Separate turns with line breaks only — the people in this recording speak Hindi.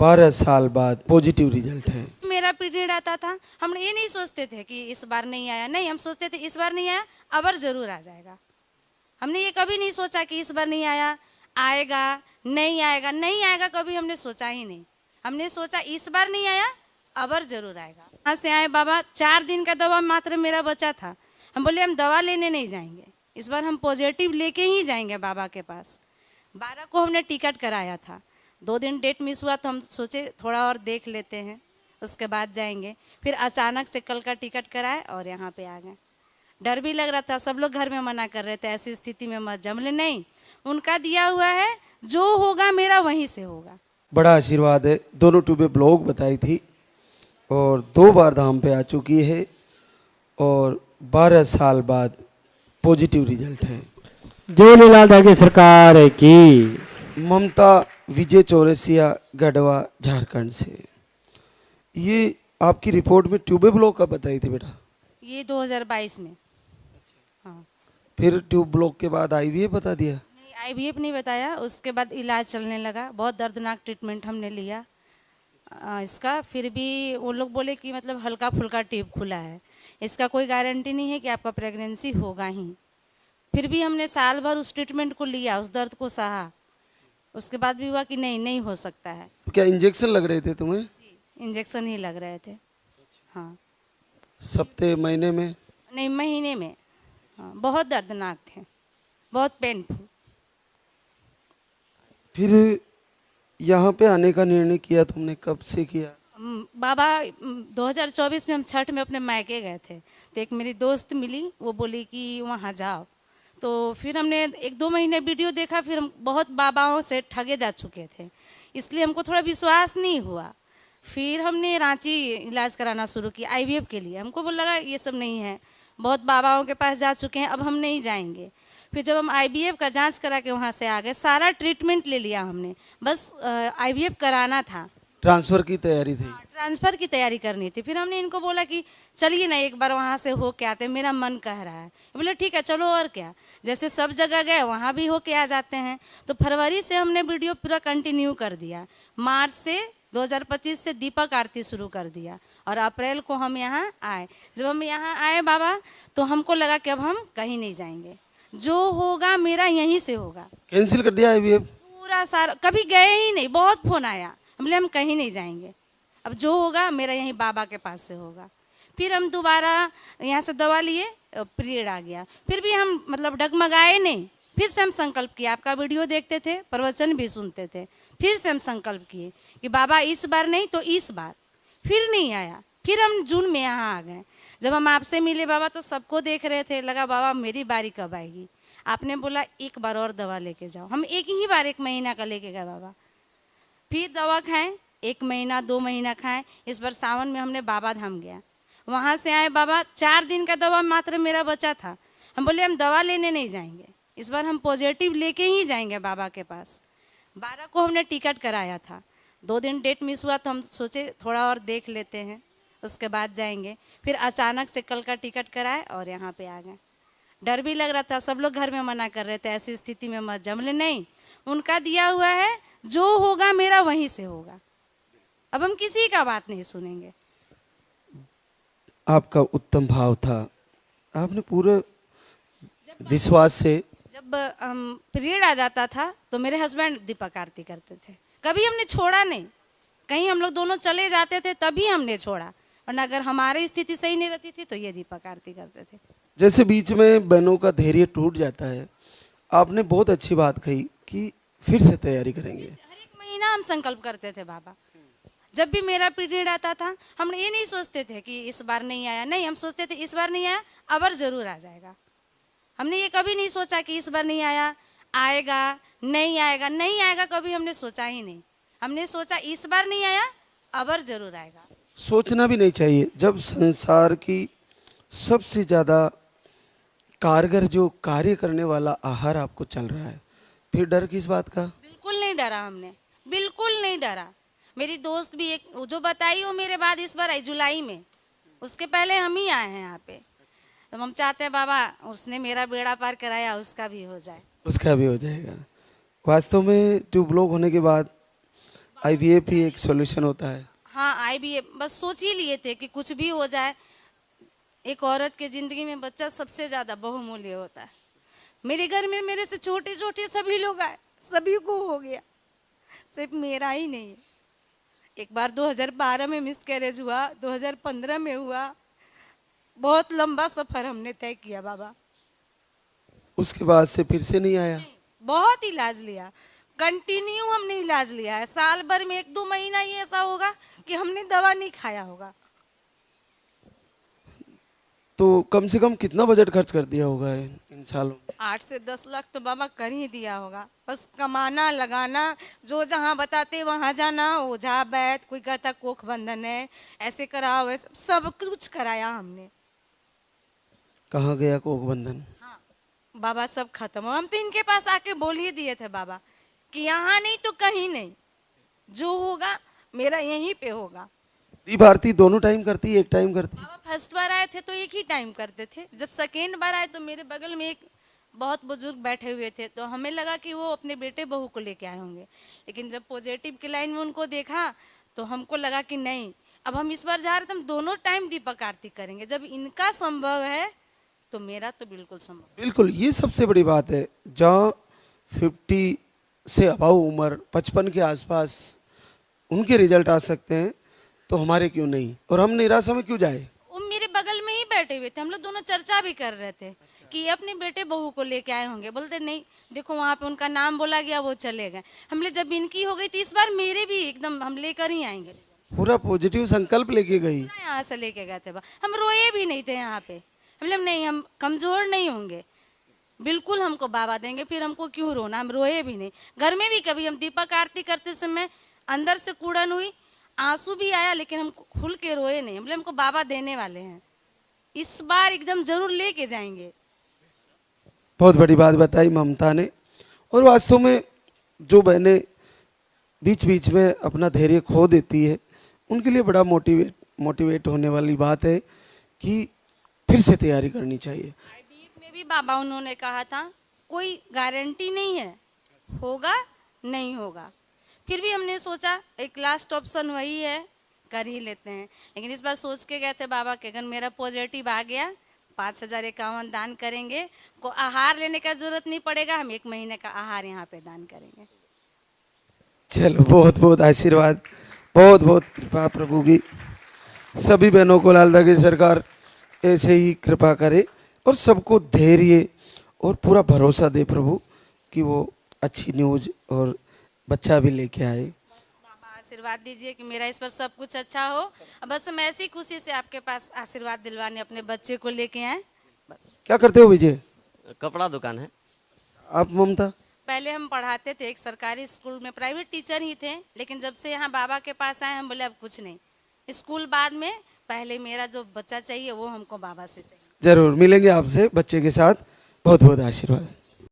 12 साल बाद पॉजिटिव रिजल्ट है।
मेरा पीरियड आता था, हम ये नहीं सोचते थे कि इस बार नहीं आया, नहीं, हम सोचते थे इस बार नहीं आया अबर जरूर आ जाएगा। हमने ये कभी नहीं सोचा कि इस बार नहीं आया, आएगा नहीं आएगा, नहीं आएगा कभी हमने सोचा ही नहीं। हमने सोचा इस बार नहीं आया अबर जरूर आएगा। वहाँ से आए बाबा, 4 दिन का दवा मात्र मेरा बचा था। हम बोले हम दवा लेने नहीं जाएंगे, इस बार हम पॉजिटिव लेके ही जाएंगे बाबा के पास। 12 को हमने टिकट कराया था, 2 दिन डेट मिस हुआ तो हम सोचे थोड़ा और देख लेते हैं, उसके बाद जाएंगे। फिर अचानक से कल का टिकट कराए और यहाँ पे आ गए। डर भी लग रहा था, सब लोग घर में मना कर रहे थे ऐसी स्थिति में मत जा। बोले नहीं, उनका दिया हुआ है, जो होगा मेरा वहीं से होगा।
बड़ा आशीर्वाद है। दोनों ट्यूबे ब्लॉग बताई थी और 2 बार धाम पे आ चुकी है और 12 साल बाद पॉजिटिव रिजल्ट है।
जय लीलाधर की सरकार की।
ममता विजय चौरसिया, गढ़वा, झारखंड से। ये आपकी रिपोर्ट में ट्यूबे ब्लॉक का बताई थी बेटा?
ये 2022 में। हाँ।
फिर ट्यूब ब्लॉक के बाद आईवीएफ बता दिया?
नहीं, आईवीएफ नहीं बताया, उसके बाद इलाज चलने लगा। बहुत दर्दनाक ट्रीटमेंट हमने लिया इसका। फिर भी वो लोग बोले कि मतलब हल्का फुल्का ट्यूब खुला है, इसका कोई गारंटी नहीं है कि आपका प्रेगनेंसी होगा ही। फिर भी हमने साल भर उस ट्रीटमेंट को लिया, उस दर्द को सहा, उसके बाद भी हुआ कि नहीं हो सकता है।
तो क्या इंजेक्शन लग रहे थे तुम्हें?
इंजेक्शन ही लग रहे थे। हाँ।
सप्ते महीने में?
नहीं, महीने में। हाँ, बहुत दर्दनाक थे, बहुत पेनफुल।
फिर यहाँ पे आने का निर्णय किया तुमने, कब से किया?
बाबा 2024 में हम छठ में अपने मायके गए थे, तो एक मेरी दोस्त मिली, वो बोली कि वहाँ जाओ। तो फिर हमने 1-2 महीने वीडियो देखा, फिर हम बहुत बाबाओं से ठगे जा चुके थे, इसलिए हमको थोड़ा विश्वास नहीं हुआ। फिर हमने रांची इलाज कराना शुरू किया आईवीएफ के लिए। हमको बोल लगा ये सब नहीं है, बहुत बाबाओं के पास जा चुके हैं, अब हम नहीं जाएंगे। फिर जब हम आईवीएफ का जांच करा के वहाँ से आ गए, सारा ट्रीटमेंट ले लिया हमने, बस आईवीएफ कराना था।
ट्रांसफर की तैयारी थी?
ट्रांसफर की तैयारी करनी थी। फिर हमने इनको बोला कि चलिए ना एक बार वहाँ से हो के आते, मेरा मन कह रहा है। बोले ठीक है चलो, और क्या, जैसे सब जगह गए वहाँ भी हो के आ जाते हैं। तो फरवरी से हमने वीडियो पूरा कंटिन्यू कर दिया। मार्च से 2025 से दीपक आरती शुरू कर दिया और अप्रैल को हम यहाँ आए। जब हम यहाँ आए बाबा, तो हमको लगा कि अब हम कहीं नहीं जाएंगे, जो होगा मेरा यहीं से होगा।
कैंसिल कर दिया आईवीएफ?
पूरा सारा, कभी गए ही नहीं। बहुत फोन आया, बोले हम कहीं नहीं जाएंगे, अब जो होगा मेरा यहीं बाबा के पास से होगा। फिर हम दोबारा यहाँ से दवा लिए, पीरियड आ गया। फिर भी हम मतलब डगमगाए नहीं, फिर से हम संकल्प किया। आपका वीडियो देखते थे, प्रवचन भी सुनते थे। फिर से हम संकल्प किए कि बाबा इस बार नहीं तो इस बार। फिर नहीं आया। फिर हम जून में यहाँ आ गए। जब हम आपसे मिले बाबा, तो सबको देख रहे थे, लगा बाबा मेरी बारी कब आएगी। आपने बोला एक बार और दवा लेके जाओ। हम एक ही बार 1 महीना का लेके गए बाबा। फिर दवा खाएं, 1 महीना 2 महीना खाएं। इस बार सावन में हमने बाबा धाम गया। वहाँ से आए बाबा, 4 दिन का दवा मात्र मेरा बचा था। हम बोले हम दवा लेने नहीं जाएंगे, इस बार हम पॉजिटिव लेके ही जाएंगे बाबा के पास। 12 को हमने टिकट कराया था, 2 दिन डेट मिस हुआ तो हम सोचे थोड़ा और देख लेते हैं, उसके बाद जाएंगे। फिर अचानक से कल का टिकट कराए और यहाँ पे आ गए। डर भी लग रहा था, सब लोग घर में मना कर रहे थे ऐसी स्थिति में मत जा। बोले नहीं, उनका दिया हुआ है, जो होगा मेरा वहीं से होगा, अब हम किसी का बात नहीं सुनेंगे।
आपका उत्तम भाव था, आपने पूरे विश्वास से।
जब पीरियड आ जाता था तो मेरे हस्बैंड दीपक आरती करते थे, कभी हमने छोड़ा नहीं। कहीं हम लोग दोनों चले जाते थे तभी हमने छोड़ा, वरना अगर हमारी स्थिति सही नहीं रहती थी तो ये दीपक आरती करते थे।
जैसे बीच में बहनों का धैर्य टूट जाता है, आपने बहुत अच्छी बात कही कि फिर से तैयारी करेंगे।
हर एक महीना हम संकल्प करते थे बाबा। जब भी मेरा पीरियड आता था, हम ये नहीं सोचते थे कि इस बार नहीं आया, नहीं, हम सोचते थे इस बार नहीं आया अबर जरूर आ जाएगा। हमने ये कभी नहीं सोचा कि इस बार नहीं आया, आएगा नहीं आएगा, नहीं आएगा कभी हमने सोचा ही नहीं। हमने सोचा इस बार नहीं आया अबर जरूर आएगा।
सोचना भी नहीं चाहिए, जब संसार की सबसे ज़्यादा कारगर जो कार्य करने वाला आहार आपको चल रहा है, फिर डर किस बात का?
बिल्कुल नहीं डरा हमने, बिल्कुल नहीं डरा। मेरी दोस्त भी एक जो बताई वो मेरे बाद इस बार आई जुलाई में, उसके पहले हम ही आए हैं यहाँ पे। तो हम चाहते हैं बाबा, उसने मेरा बेड़ा पार कराया, उसका भी हो जाए।
उसका भी हो जाएगा। वास्तव में ट्यूब ब्लॉक होने के बाद आईवीएफ ही एक सॉल्यूशन होता है।
हाँ IVF बस सोच ही लिए थे कि कुछ भी हो जाए, एक औरत के जिंदगी में बच्चा सबसे ज्यादा बहुमूल्य होता है। मेरे घर में मेरे से छोटे छोटे सभी लोग आए, सभी को हो गया, सिर्फ मेरा ही नहीं है। एक बार 2012 में मिसकैरेज हुआ, 2015 में हुआ, बहुत लंबा सफर हमने तय किया बाबा।
उसके बाद से फिर से नहीं आया?
बहुत इलाज लिया, कंटिन्यू हमने इलाज लिया है। साल भर में 1-2 महीना ही ऐसा होगा कि हमने दवा नहीं खाया होगा।
तो कम से कम कितना बजट खर्च कर दिया होगा इन सालों?
8 से 10 लाख तो बाबा कर ही दिया होगा। बस कमाना लगाना, जो जहाँ बताते वहाँ जाना, ओझा बैठ, कोई कहता कोख बंधन है, ऐसे कराओ, वैसे सब कुछ कराया हमने।
कहाँ गया कोख बंधन?
हाँ बाबा सब खत्म हो। हम तो इनके पास आके बोल ही दिए थे बाबा कि यहाँ नहीं तो कहीं नहीं, जो होगा मेरा यहीं पे होगा।
दीप आरती दोनों टाइम करती, एक टाइम करती?
बाबा फर्स्ट बार आए थे तो एक ही टाइम करते थे। जब सेकेंड बार आए तो मेरे बगल में एक बहुत बुजुर्ग बैठे हुए थे, तो हमें लगा कि वो अपने बेटे बहू को लेके आए होंगे, लेकिन जब पॉजिटिव की लाइन में उनको देखा तो हमको लगा कि नहीं, अब हम इस बार जा रहे थे, हम दोनों टाइम दीपक आरती करेंगे। जब इनका संभव है तो मेरा तो बिल्कुल संभव।
बिल्कुल, ये सबसे बड़ी बात है। जहाँ 50 से अबाव उम्र, 55 के आसपास उनके रिजल्ट आ सकते हैं, तो हमारे क्यों नहीं, और हम निराशा में क्यों जाए?
वो मेरे बगल में ही बैठे हुए थे, हम लोग दोनों चर्चा भी कर रहे थे कि ये अपने बेटे बहू को लेके आए होंगे। बोलते नहीं, देखो वहाँ पे उनका नाम बोला गया, वो चले गए। हमने जब इनकी हो गई तो इस बार मेरे भी एकदम हम लेकर ही आएंगे।
पूरा पॉजिटिव संकल्प लेके गई।
यहाँ से लेके गए थे, हम रोए भी नहीं थे यहाँ पे। हमने नहीं, हम कमजोर नहीं होंगे, बिल्कुल हमको बाबा देंगे, फिर हमको क्यों रोना। हम रोए भी नहीं। घर में भी कभी हम दीपक आरती करते समय अंदर से कुड़न हुई, आंसू भी आया, लेकिन हम खुल के रोए नहीं। हमको बाबा देने वाले हैं, इस बार एकदम जरूर लेके जाएंगे।
बहुत बड़ी बात बताई ममता ने। और वास्तव में जो बहनें बीच बीच में अपना धैर्य खो देती है, उनके लिए बड़ा मोटिवेट होने वाली बात है कि फिर से तैयारी करनी चाहिए।
IVF में भी बाबा उन्होंने कहा था कोई गारंटी नहीं है, होगा नहीं होगा, फिर भी हमने सोचा एक लास्ट ऑप्शन वही है, कर ही लेते हैं। लेकिन इस बार सोच के गए थे बाबा कि अगर मेरा पॉजिटिव आ गया 5051 दान करेंगे, को आहार लेने का जरूरत नहीं पड़ेगा, हम 1 महीने का आहार यहाँ पे दान करेंगे।
चलो, बहुत बहुत आशीर्वाद, बहुत बहुत कृपा प्रभु की। सभी बहनों को लालदा की सरकार ऐसे ही कृपा करे और सबको धैर्य और पूरा भरोसा दे प्रभु कि वो अच्छी न्यूज और बच्चा भी लेके आए।
बाबा आशीर्वाद दीजिए कि मेरा इस पर सब कुछ अच्छा हो। अब बस हम ऐसी खुशी से आपके पास आशीर्वाद दिलवाने अपने बच्चे को लेके आए। बस।
क्या करते हो विजय?
कपड़ा दुकान है।
आप ममता?
पहले हम पढ़ाते थे एक सरकारी स्कूल में, प्राइवेट टीचर ही थे, लेकिन जब से यहाँ बाबा के पास आए हम बोले अब कुछ नहीं, स्कूल बाद में, पहले मेरा जो बच्चा चाहिए वो हमको बाबा से चाहिए।
जरूर मिलेंगे आपसे बच्चे के साथ। बहुत बहुत आशीर्वाद।